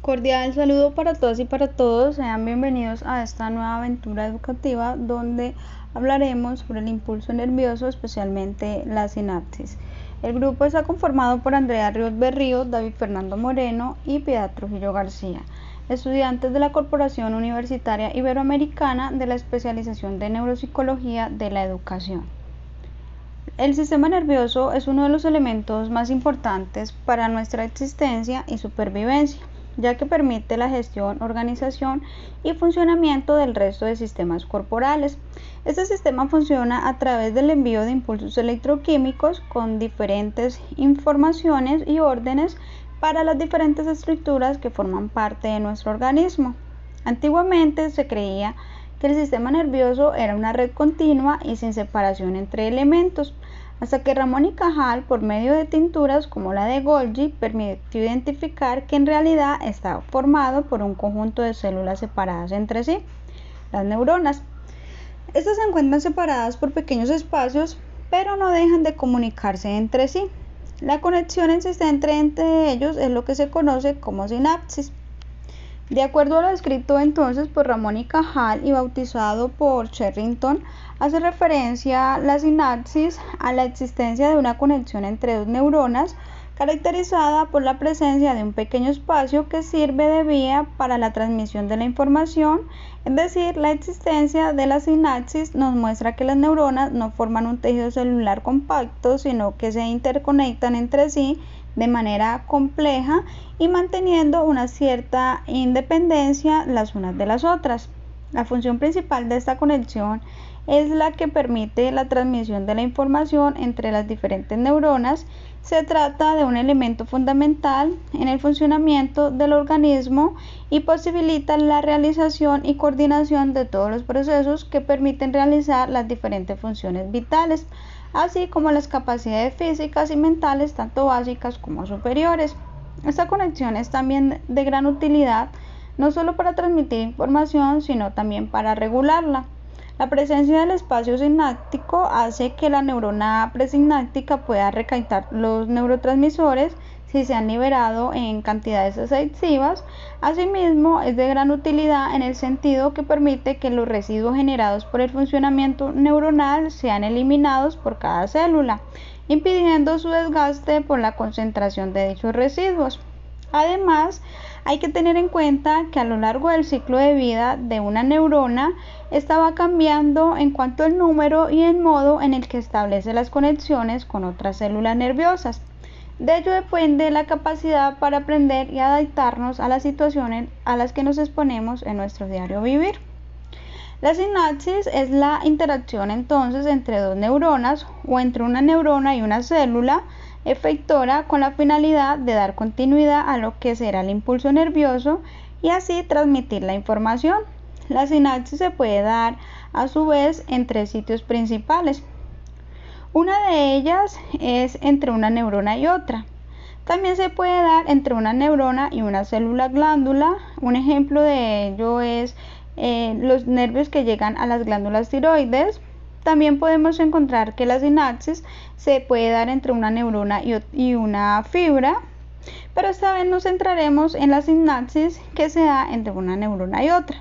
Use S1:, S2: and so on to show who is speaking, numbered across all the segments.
S1: Cordial saludo para todas y para todos, sean bienvenidos a esta nueva aventura educativa donde hablaremos sobre el impulso nervioso, especialmente la sinapsis. El grupo está conformado por Andrea Ríos Berrío, David Fernando Moreno y Piedad Trujillo García, estudiantes de la Corporación Universitaria Iberoamericana de la especialización de Neuropsicología de la Educación. El sistema nervioso es uno de los elementos más importantes para nuestra existencia y supervivencia, ya que permite la gestión, organización y funcionamiento del resto de sistemas corporales. Este sistema funciona a través del envío de impulsos electroquímicos con diferentes informaciones y órdenes para las diferentes estructuras que forman parte de nuestro organismo. Antiguamente se creía que el sistema nervioso era una red continua y sin separación entre elementos, hasta que Ramón y Cajal, por medio de tinturas como la de Golgi, permitió identificar que en realidad estaba formado por un conjunto de células separadas entre sí, las neuronas. Estas se encuentran separadas por pequeños espacios, pero no dejan de comunicarse entre sí. La conexión existente entre ellos es lo que se conoce como sinapsis. De acuerdo a lo escrito entonces por Ramón y Cajal y bautizado por Sherrington, hace referencia la sinapsis a la existencia de una conexión entre dos neuronas caracterizada por la presencia de un pequeño espacio que sirve de vía para la transmisión de la información, es decir, la existencia de la sinapsis nos muestra que las neuronas no forman un tejido celular compacto, sino que se interconectan entre sí de manera compleja y manteniendo una cierta independencia las unas de las otras. La función principal de esta conexión es la que permite la transmisión de la información entre las diferentes neuronas. Se trata de un elemento fundamental en el funcionamiento del organismo y posibilita la realización y coordinación de todos los procesos que permiten realizar las diferentes funciones vitales, así como las capacidades físicas y mentales, tanto básicas como superiores. Esta conexión es también de gran utilidad, no solo para transmitir información, sino también para regularla. La presencia del espacio sináptico hace que la neurona presináptica pueda recaptar los neurotransmisores si se han liberado en cantidades excesivas. Asimismo, es de gran utilidad en el sentido que permite que los residuos generados por el funcionamiento neuronal sean eliminados por cada célula, impidiendo su desgaste por la concentración de dichos residuos. Además, hay que tener en cuenta que a lo largo del ciclo de vida de una neurona, esta va cambiando en cuanto al número y el modo en el que establece las conexiones con otras células nerviosas. De ello depende la capacidad para aprender y adaptarnos a las situaciones a las que nos exponemos en nuestro diario vivir. La sinapsis es la interacción entonces entre dos neuronas o entre una neurona y una célula efectora con la finalidad de dar continuidad a lo que será el impulso nervioso y así transmitir la información. La sinapsis se puede dar a su vez en tres sitios principales. Una de ellas es entre una neurona y otra. También se puede dar entre una neurona y una célula glándula. Un ejemplo de ello es los nervios que llegan a las glándulas tiroides. También podemos encontrar que la sinapsis se puede dar entre una neurona y una fibra, pero esta vez nos centraremos en la sinapsis que se da entre una neurona y otra.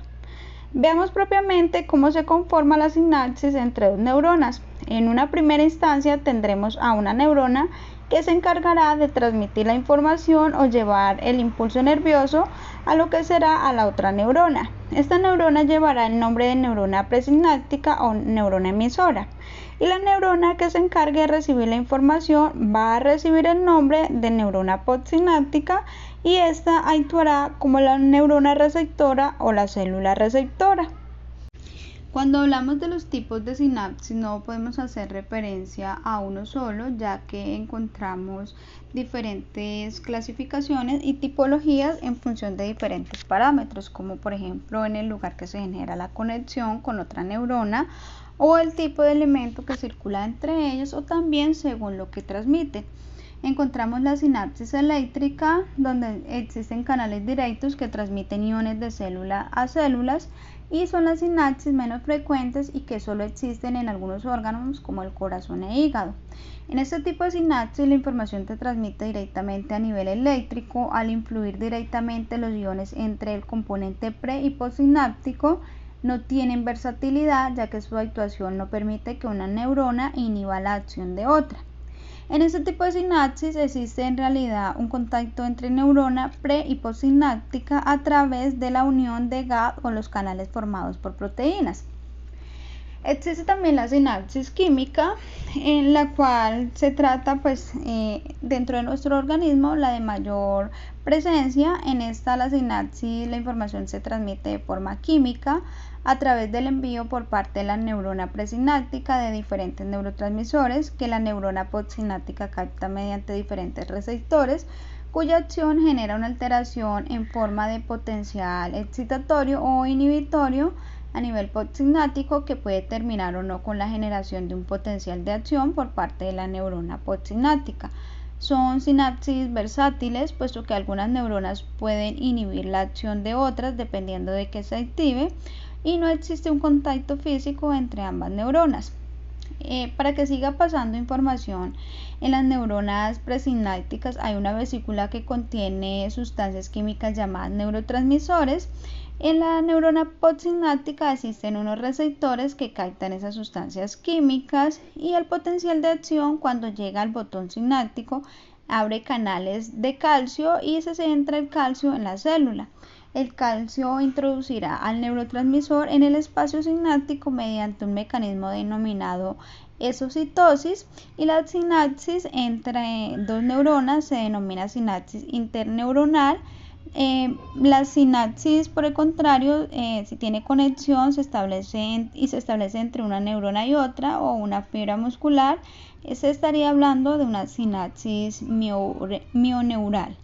S1: Veamos propiamente cómo se conforma la sinapsis entre dos neuronas. En una primera instancia tendremos a una neurona que se encargará de transmitir la información o llevar el impulso nervioso a lo que será a la otra neurona. Esta neurona llevará el nombre de neurona presináptica o neurona emisora, y la neurona que se encargue de recibir la información va a recibir el nombre de neurona postsináptica y esta actuará como la neurona receptora o la célula receptora. Cuando hablamos de los tipos de sinapsis no podemos hacer referencia a uno solo, ya que encontramos diferentes clasificaciones y tipologías en función de diferentes parámetros, como por ejemplo en el lugar que se genera la conexión con otra neurona o el tipo de elemento que circula entre ellos o también según lo que transmite. encontramos la sinapsis eléctrica, donde existen canales directos que transmiten iones de célula a células, y son las sinapsis menos frecuentes y que solo existen en algunos órganos como el corazón e hígado. En este tipo de sinapsis la información se transmite directamente a nivel eléctrico al influir directamente los iones entre el componente pre y postsináptico. No tienen versatilidad, ya que su actuación no permite que una neurona inhiba la acción de otra. En este tipo de sinapsis existe en realidad un contacto entre neurona pre y postsináptica a través de la unión de gap o los canales formados por proteínas. Existe también la sinapsis química, en la cual se trata dentro de nuestro organismo la de mayor presencia. En esta la sinapsis, la información se transmite de forma química a través del envío por parte de la neurona presináptica de diferentes neurotransmisores que la neurona postsináptica capta mediante diferentes receptores, cuya acción genera una alteración en forma de potencial excitatorio o inhibitorio a nivel postsináptico, que puede terminar o no con la generación de un potencial de acción por parte de la neurona postsináptica. Son sinapsis versátiles, puesto que algunas neuronas pueden inhibir la acción de otras dependiendo de que se active, y no existe un contacto físico entre ambas neuronas. Para que siga pasando información en las neuronas presinápticas hay una vesícula que contiene sustancias químicas llamadas neurotransmisores. En la neurona postsináptica existen unos receptores que captan esas sustancias químicas, y el potencial de acción, cuando llega al botón sináptico, abre canales de calcio y se centra el calcio en la célula. El calcio introducirá al neurotransmisor en el espacio sináptico mediante un mecanismo denominado exocitosis, y la sinapsis entre dos neuronas se denomina sinapsis interneuronal. La sinapsis, por el contrario, si tiene conexión, se establece entre una neurona y otra, o una fibra muscular. Se estaría hablando de una sinapsis mioneural.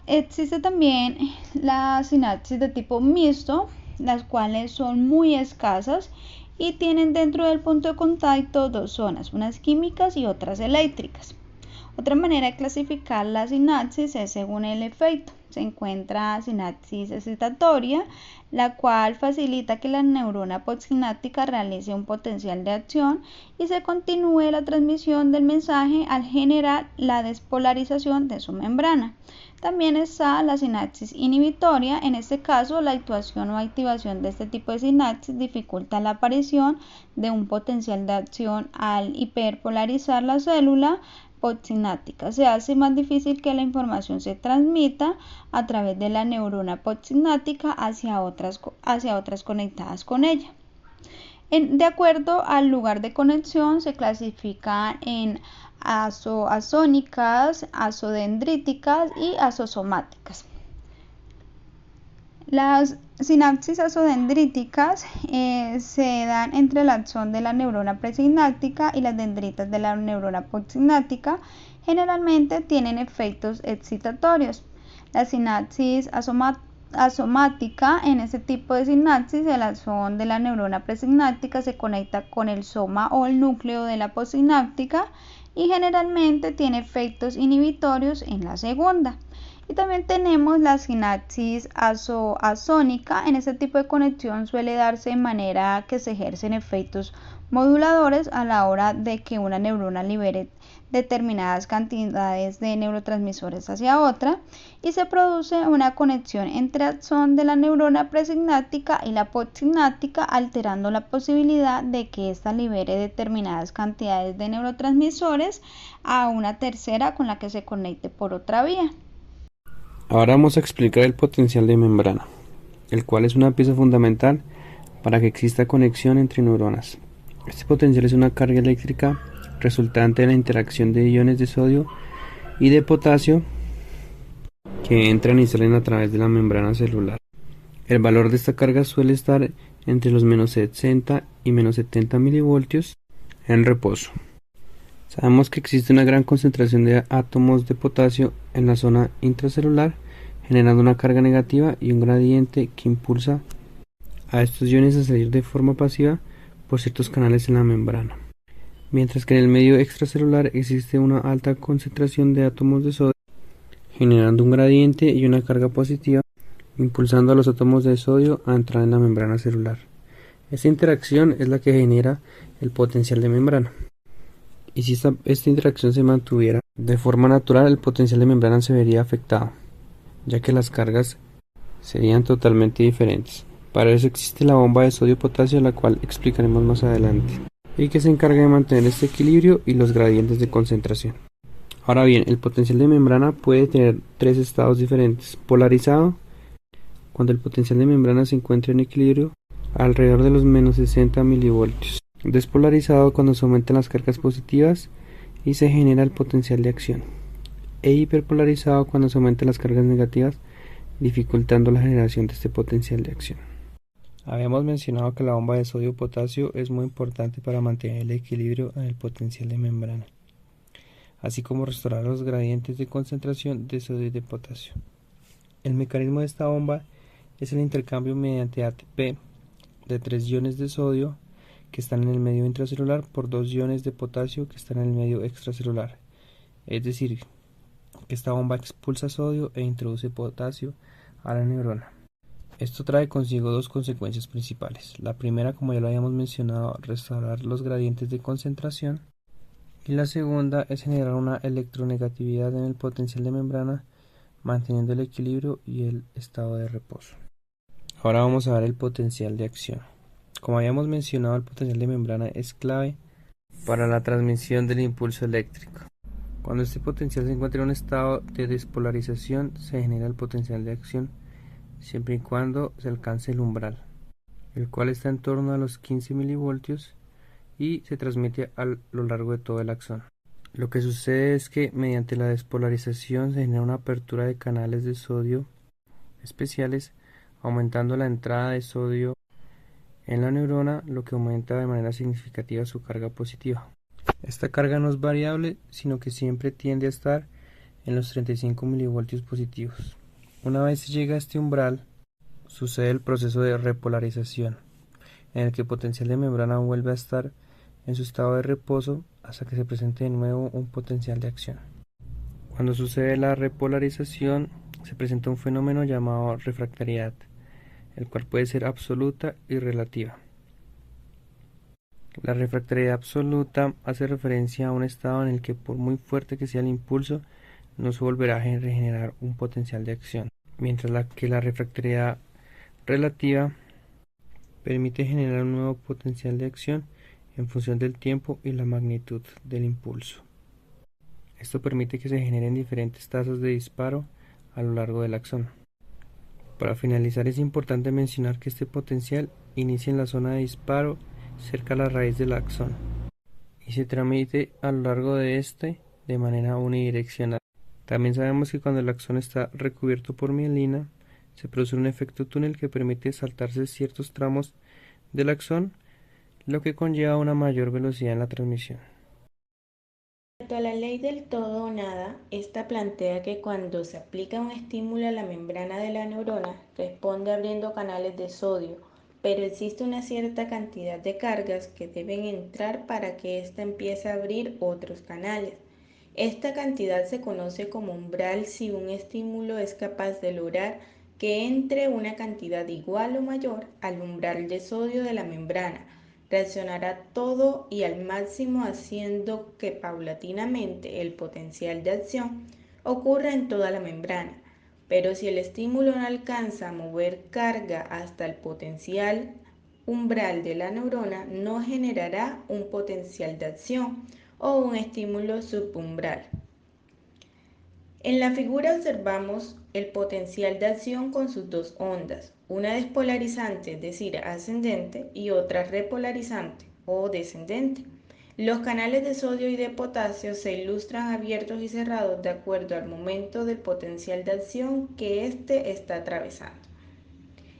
S1: Existe también la sinapsis de tipo mixto, las cuales son muy escasas y tienen dentro del punto de contacto dos zonas, unas químicas y otras eléctricas. Otra manera de clasificar la sinapsis es según el efecto. Se encuentra sinapsis excitatoria, la cual facilita que la neurona postsináptica realice un potencial de acción y se continúe la transmisión del mensaje al generar la despolarización de su membrana. También está la sinapsis inhibitoria. En este caso, la actuación o activación de este tipo de sinapsis dificulta la aparición de un potencial de acción al hiperpolarizar la célula postsináptica. Se hace más difícil que la información se transmita a través de la neurona postsináptica hacia otras conectadas con ella. De acuerdo al lugar de conexión, se clasifican en axónicas, axodendríticas y axosomáticas. Las sinapsis axodendríticas se dan entre el axón de la neurona presináptica y las dendritas de la neurona postsináptica. Generalmente tienen efectos excitatorios. La sinapsis asomática, en este tipo de sinapsis, el axón de la neurona presináptica se conecta con el soma o el núcleo de la postsináptica y generalmente tiene efectos inhibitorios en la segunda. Y también tenemos la sinapsis axónica. En este tipo de conexión suele darse de manera que se ejercen efectos moduladores a la hora de que una neurona libere determinadas cantidades de neurotransmisores hacia otra, y se produce una conexión entre axón de la neurona presináptica y la postsináptica, alterando la posibilidad de que ésta libere determinadas cantidades de neurotransmisores a una tercera con la que se conecte por otra vía.
S2: Ahora vamos a explicar el potencial de membrana, el cual es una pieza fundamental para que exista conexión entre neuronas. Este potencial es una carga eléctrica resultante de la interacción de iones de sodio y de potasio que entran y salen a través de la membrana celular. El valor de esta carga suele estar entre los menos 60 y menos 70 milivoltios en reposo. Sabemos que existe una gran concentración de átomos de potasio en la zona intracelular, generando una carga negativa y un gradiente que impulsa a estos iones a salir de forma pasiva por ciertos canales en la membrana. mientras que en el medio extracelular existe una alta concentración de átomos de sodio, generando un gradiente y una carga positiva, impulsando a los átomos de sodio a entrar en la membrana celular. Esta interacción es la que genera el potencial de membrana. Y si esta interacción se mantuviera de forma natural, el potencial de membrana se vería afectado, ya que las cargas serían totalmente diferentes. Para eso existe la bomba de sodio-potasio, la cual explicaremos más adelante, y que se encarga de mantener este equilibrio y los gradientes de concentración. Ahora bien, el potencial de membrana puede tener tres estados diferentes: polarizado, cuando el potencial de membrana se encuentra en equilibrio alrededor de los menos 60 milivoltios; despolarizado, cuando se aumentan las cargas positivas y se genera el potencial de acción; e hiperpolarizado, cuando se aumentan las cargas negativas, dificultando la generación de este potencial de acción. Habíamos mencionado que la bomba de sodio-potasio es muy importante para mantener el equilibrio en el potencial de membrana, así como restaurar los gradientes de concentración de sodio y de potasio. El mecanismo de esta bomba es el intercambio mediante ATP de 3 iones de sodio que están en el medio intracelular por 2 iones de potasio que están en el medio extracelular. Es decir, que esta bomba expulsa sodio e introduce potasio a la neurona. Esto trae consigo dos consecuencias principales. La primera, como ya lo habíamos mencionado, restaurar los gradientes de concentración, y la segunda es generar una electronegatividad en el potencial de membrana, manteniendo el equilibrio y el estado de reposo. Ahora vamos a ver el potencial de acción. Como habíamos mencionado, el potencial de membrana es clave para la transmisión del impulso eléctrico. Cuando este potencial se encuentra en un estado de despolarización, se genera el potencial de acción siempre y cuando se alcance el umbral, el cual está en torno a los 15 milivoltios y se transmite a lo largo de todo el axón. Lo que sucede es que mediante la despolarización se genera una apertura de canales de sodio especiales, aumentando la entrada de sodio en la neurona, lo que aumenta de manera significativa su carga positiva. Esta carga no es variable, sino que siempre tiende a estar en los 35 milivoltios positivos. Una vez se llega a este umbral, sucede el proceso de repolarización, en el que el potencial de membrana vuelve a estar en su estado de reposo hasta que se presente de nuevo un potencial de acción. Cuando sucede la repolarización, se presenta un fenómeno llamado refractariedad, el cual puede ser absoluta y relativa. La refractariedad absoluta hace referencia a un estado en el que, por muy fuerte que sea el impulso, no se volverá a regenerar un potencial de acción, mientras que la refractariedad relativa permite generar un nuevo potencial de acción en función del tiempo y la magnitud del impulso. Esto permite que se generen diferentes tasas de disparo a lo largo del axón. Para finalizar, es importante mencionar que este potencial inicia en la zona de disparo cerca a la raíz del axón y se transmite a lo largo de este de manera unidireccional. También sabemos que cuando el axón está recubierto por mielina, se produce un efecto túnel que permite saltarse ciertos tramos del axón, lo que conlleva una mayor velocidad en la transmisión.
S3: Respecto a la ley del todo o nada, esta plantea que cuando se aplica un estímulo a la membrana de la neurona, responde abriendo canales de sodio, pero existe una cierta cantidad de cargas que deben entrar para que ésta empiece a abrir otros canales. Esta cantidad se conoce como umbral si un estímulo es capaz de lograr que entre una cantidad igual o mayor al umbral de sodio de la membrana. Reaccionará todo y al máximo, haciendo que paulatinamente el potencial de acción ocurra en toda la membrana. Pero si el estímulo no alcanza a mover carga hasta el potencial umbral de la neurona, no generará un potencial de acción o un estímulo subumbral. En la figura observamos el potencial de acción con sus dos ondas, una despolarizante, es decir, ascendente, y otra repolarizante o descendente. Los canales de sodio y de potasio se ilustran abiertos y cerrados de acuerdo al momento del potencial de acción que éste está atravesando.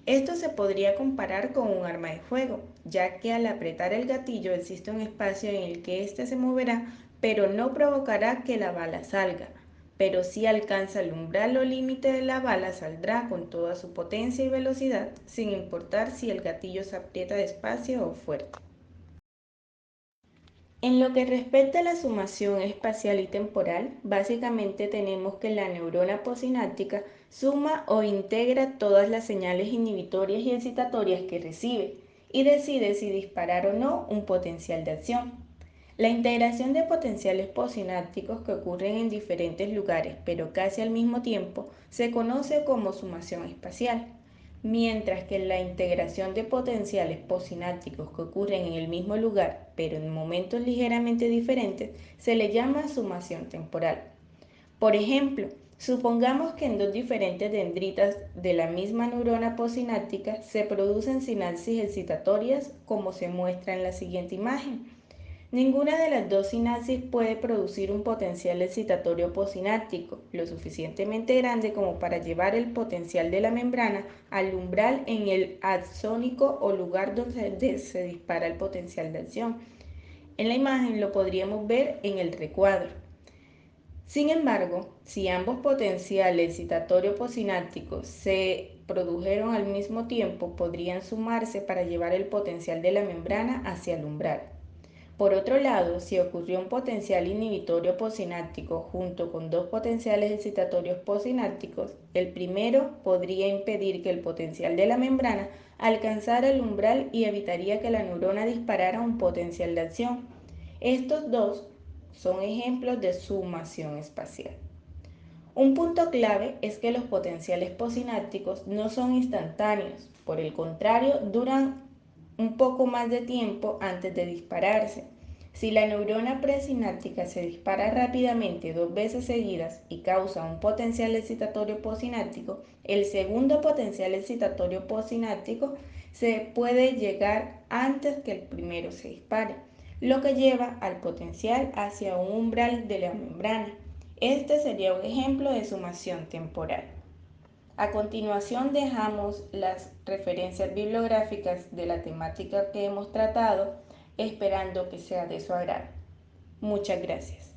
S3: Esto se podría comparar con un arma de fuego, ya que al apretar el gatillo existe un espacio en el que éste se moverá, pero no provocará que la bala salga. Pero si alcanza el umbral o límite de la bala, saldrá con toda su potencia y velocidad, sin importar si el gatillo se aprieta despacio o fuerte. En lo que respecta a la sumación espacial y temporal, básicamente tenemos que la neurona posináptica suma o integra todas las señales inhibitorias y excitatorias que recibe y decide si disparar o no un potencial de acción. La integración de potenciales posinápticos que ocurren en diferentes lugares pero casi al mismo tiempo se conoce como sumación espacial, mientras que la integración de potenciales posinápticos que ocurren en el mismo lugar pero en momentos ligeramente diferentes se le llama sumación temporal. Por ejemplo, supongamos que en dos diferentes dendritas de la misma neurona posináptica se producen sinapsis excitatorias como se muestra en la siguiente imagen. Ninguna de las dos sinapsis puede producir un potencial excitatorio posináptico lo suficientemente grande como para llevar el potencial de la membrana al umbral en el axónico o lugar donde se dispara el potencial de acción. En la imagen lo podríamos ver en el recuadro. Sin embargo, si ambos potenciales excitatorios posinápticos se produjeron al mismo tiempo, podrían sumarse para llevar el potencial de la membrana hacia el umbral. Por otro lado, si ocurrió un potencial inhibitorio posináptico junto con dos potenciales excitatorios posinápticos, el primero podría impedir que el potencial de la membrana alcanzara el umbral y evitaría que la neurona disparara un potencial de acción. Estos dos son ejemplos de sumación espacial. Un punto clave es que los potenciales posinápticos no son instantáneos, por el contrario, duran un poco más de tiempo antes de dispararse. Si la neurona presináptica se dispara rápidamente dos veces seguidas y causa un potencial excitatorio posináptico, el segundo potencial excitatorio posináptico se puede llegar antes que el primero se dispare, lo que lleva al potencial hacia un umbral de la membrana. Este sería un ejemplo de sumación temporal. A continuación dejamos las referencias bibliográficas de la temática que hemos tratado, esperando que sea de su agrado. Muchas gracias.